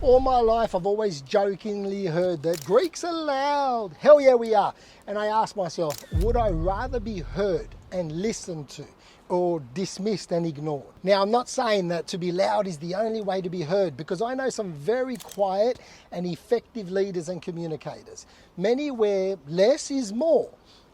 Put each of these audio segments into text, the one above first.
All my life I've always jokingly heard that Greeks are loud. Hell yeah, we are. And I ask myself, would I rather be heard and listened to or dismissed and ignored? Now, I'm not saying that to be loud is the only way to be heard, because I know some very quiet and effective leaders and communicators. Many where less is more.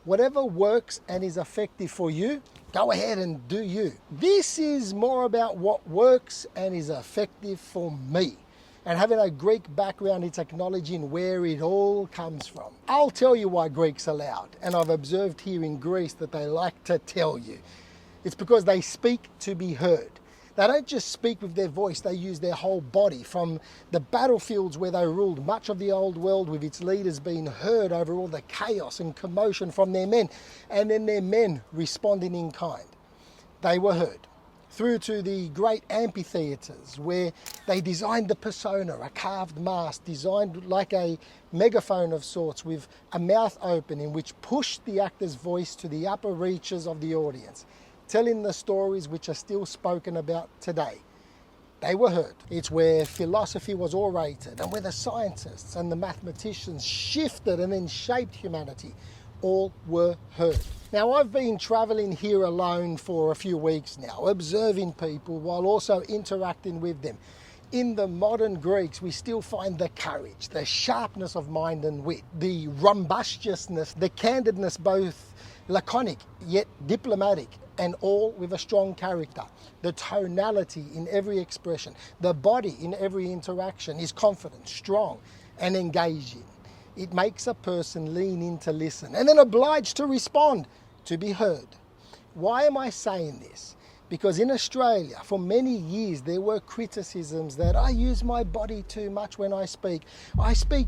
Whatever works and is effective for you, go ahead and do you. This is more about what works and is effective for me. And having a Greek background, it's acknowledging where it all comes from. I'll tell you why Greeks are loud, and I've observed here in Greece that they like to tell you. It's because they speak to be heard. They don't just speak with their voice, they use their whole body. From the battlefields where they ruled much of the old world, with its leaders being heard over all the chaos and commotion from their men, and then their men responding in kind. They were heard. Through to the great amphitheatres, where they designed the persona, a carved mast designed like a megaphone of sorts, with a mouth open, in which pushed the actor's voice to the upper reaches of the audience, telling the stories which are still spoken about today. They were heard. It's where philosophy was orated, and where the scientists and the mathematicians shifted and then shaped humanity. All were heard. Now, I've been traveling here alone for a few weeks now, observing people while also interacting with them. In the modern Greeks, we still find the courage, the sharpness of mind and wit, the rumbunciousness, the candidness, both laconic yet diplomatic, and all with a strong character. The tonality in every expression, the body in every interaction is confident, strong, and engaging. It makes a person lean in to listen and then obliged to respond, to be heard. Why am I saying this? Because in Australia, for many years, there were criticisms that I use my body too much when I speak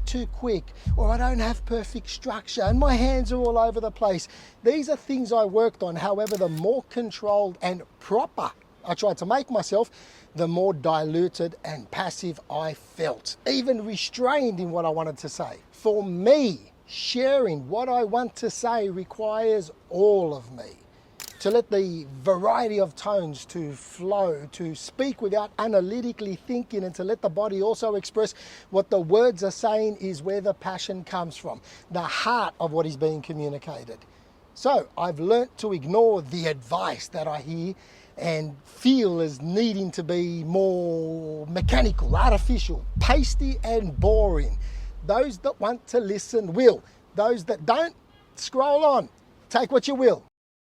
too quick, or I don't have perfect structure, and my hands are all over the place. These are things I worked on. However, the more controlled and proper I tried to make myself, the more diluted and passive I felt, even restrained in what I wanted to say. For me, sharing what I want to say requires all of me. To let the variety of tones to flow, to speak without analytically thinking, and to let the body also express what the words are saying is where the passion comes from, the heart of what is being communicated. So I've learnt to ignore the advice that I hear and feel as needing to be more mechanical, artificial, pasty and boring. Those that want to listen will. Those that don't, scroll on. Take what you will.